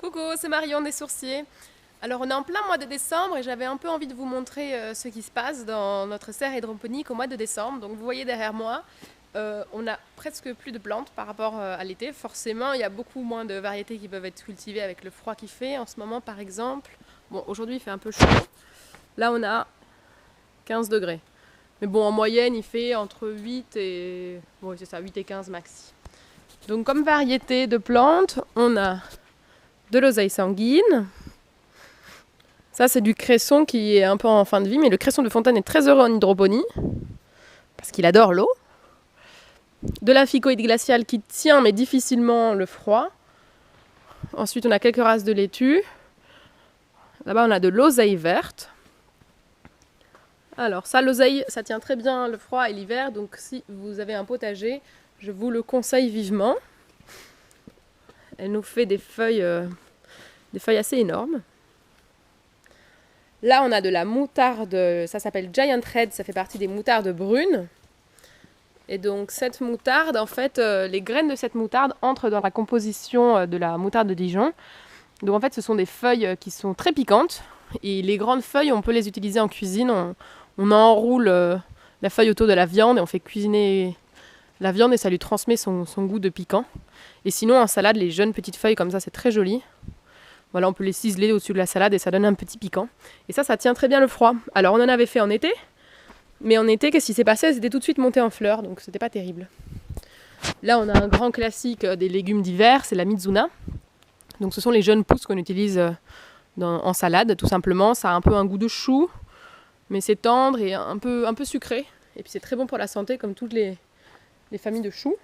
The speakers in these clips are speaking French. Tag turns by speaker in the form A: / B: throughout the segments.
A: Coucou, c'est Marion des Sourciers. Alors on est en plein mois de décembre et j'avais un peu envie de vous montrer ce qui se passe dans notre serre hydroponique au mois de décembre. Donc vous voyez derrière moi, on a presque plus de plantes par rapport à l'été. Forcément, il y a beaucoup moins de variétés qui peuvent être cultivées avec le froid qu'il fait en ce moment par exemple. Bon, aujourd'hui il fait un peu chaud. Là on a 15 degrés. Mais bon, en moyenne il fait entre 8 et... Bon, c'est ça, 8 et 15 maxi. Donc comme variété de plantes, on a de l'oseille sanguine. Ça, c'est du cresson qui est un peu en fin de vie, mais le cresson de fontaine est très heureux en hydroponie, parce qu'il adore l'eau. De la ficoïde glaciale qui tient, mais difficilement le froid. Ensuite, on a quelques races de laitue. Là-bas, on a de l'oseille verte. Alors, ça, l'oseille, ça tient très bien le froid et l'hiver, donc si vous avez un potager, je vous le conseille vivement. Elle nous fait des feuilles assez énormes. Là, on a de la moutarde, ça s'appelle Giant Red, ça fait partie des moutardes brunes. Et donc cette moutarde, en fait, les graines de cette moutarde entrent dans la composition de la moutarde de Dijon. Donc en fait, ce sont des feuilles qui sont très piquantes. Et les grandes feuilles, on peut les utiliser en cuisine. On enroule la feuille autour de la viande et on fait cuisiner la viande et ça lui transmet son goût de piquant. Et sinon, en salade, les jeunes petites feuilles comme ça, c'est très joli. Voilà, on peut les ciseler au-dessus de la salade et ça donne un petit piquant. Et ça tient très bien le froid. Alors on en avait fait en été, mais en été, qu'est-ce qui s'est passé? Elles étaient tout de suite montées en fleurs, donc c'était pas terrible. Là, on a un grand classique des légumes d'hiver, c'est la mizuna. Donc ce sont les jeunes pousses qu'on utilise en salade, tout simplement. Ça a un peu un goût de chou, mais c'est tendre et un peu sucré. Et puis c'est très bon pour la santé, comme toutes les familles de choux.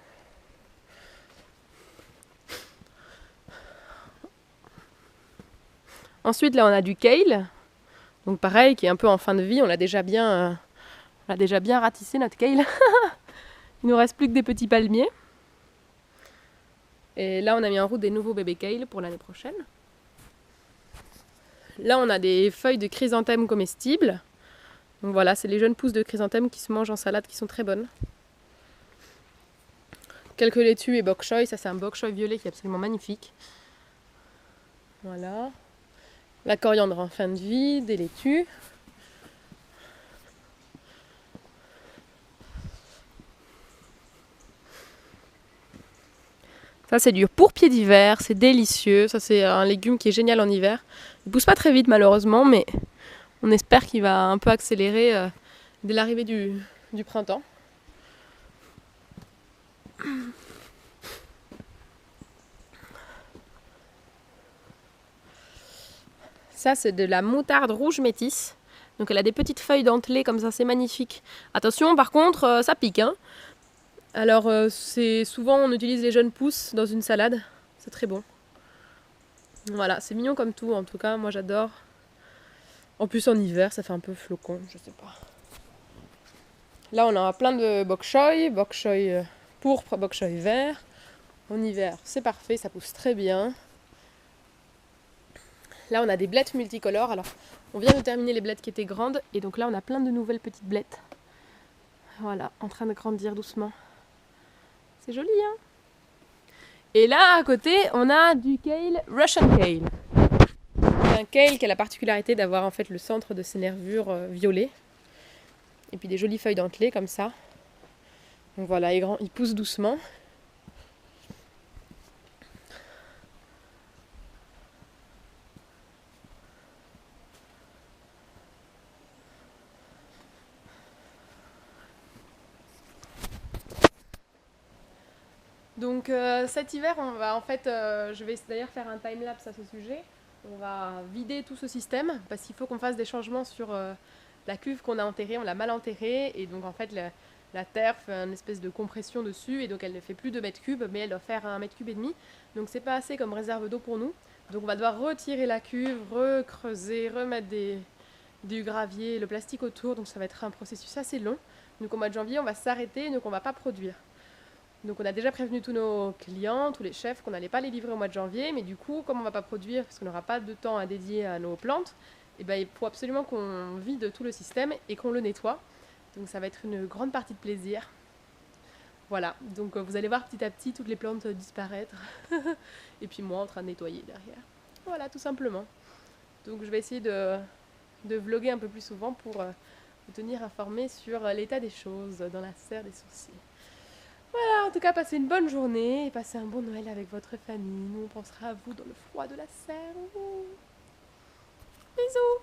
A: Ensuite, là, on a du kale. Donc pareil, qui est un peu en fin de vie. On l'a déjà bien ratissé, notre kale. Il nous reste plus que des petits palmiers. Et là, on a mis en route des nouveaux bébés kale pour l'année prochaine. Là, on a des feuilles de chrysanthème comestibles. Donc voilà, c'est les jeunes pousses de chrysanthème qui se mangent en salade, qui sont très bonnes. Quelques laitues et bok choy. Ça, c'est un bok choy violet qui est absolument magnifique. Voilà. La coriandre en fin de vie, des laitues. Ça, c'est du pourpier d'hiver, c'est délicieux. Ça, c'est un légume qui est génial en hiver. Il pousse pas très vite, malheureusement, mais on espère qu'il va un peu accélérer dès l'arrivée du printemps. Ça, c'est de la moutarde rouge métisse. Donc, elle a des petites feuilles dentelées comme ça, c'est magnifique. Attention, par contre, ça pique, hein. Alors, c'est souvent, on utilise les jeunes pousses dans une salade. C'est très bon. Voilà, c'est mignon comme tout, en tout cas, moi j'adore. En plus, en hiver, ça fait un peu flocon, je sais pas. Là, on a plein de bok choy pourpre, bok choy vert. En hiver, c'est parfait, ça pousse très bien. Là, on a des blettes multicolores. Alors, on vient de terminer les blettes qui étaient grandes. Et donc là, on a plein de nouvelles petites blettes. Voilà, en train de grandir doucement. C'est joli, hein? Et là, à côté, on a du kale, Russian kale. C'est un kale qui a la particularité d'avoir en fait le centre de ses nervures violet. Et puis des jolies feuilles dentelées comme ça. Donc voilà, il pousse doucement. Donc cet hiver, on va en fait, je vais d'ailleurs faire un time-lapse à ce sujet. On va vider tout ce système parce qu'il faut qu'on fasse des changements sur la cuve qu'on a enterrée. On l'a mal enterrée et donc en fait la terre fait une espèce de compression dessus et donc elle ne fait plus 2 mètres cubes mais elle doit faire 1 mètre cube et demi. Donc c'est pas assez comme réserve d'eau pour nous. Donc on va devoir retirer la cuve, recreuser, remettre du gravier, le plastique autour. Donc ça va être un processus assez long. Donc au mois de janvier, on va s'arrêter, donc on va pas produire. Donc on a déjà prévenu tous nos clients, tous les chefs qu'on n'allait pas les livrer au mois de janvier, mais du coup, comme on ne va pas produire, parce qu'on n'aura pas de temps à dédier à nos plantes, et ben, il faut absolument qu'on vide tout le système et qu'on le nettoie. Donc ça va être une grande partie de plaisir. Voilà, donc vous allez voir petit à petit toutes les plantes disparaître, et puis moi en train de nettoyer derrière. Voilà, tout simplement. Donc je vais essayer de vlogger un peu plus souvent pour vous tenir informé sur l'état des choses dans la serre des sourcils. Voilà, en tout cas, passez une bonne journée et passez un bon Noël avec votre famille. Nous, on pensera à vous dans le froid de la serre. Bisous!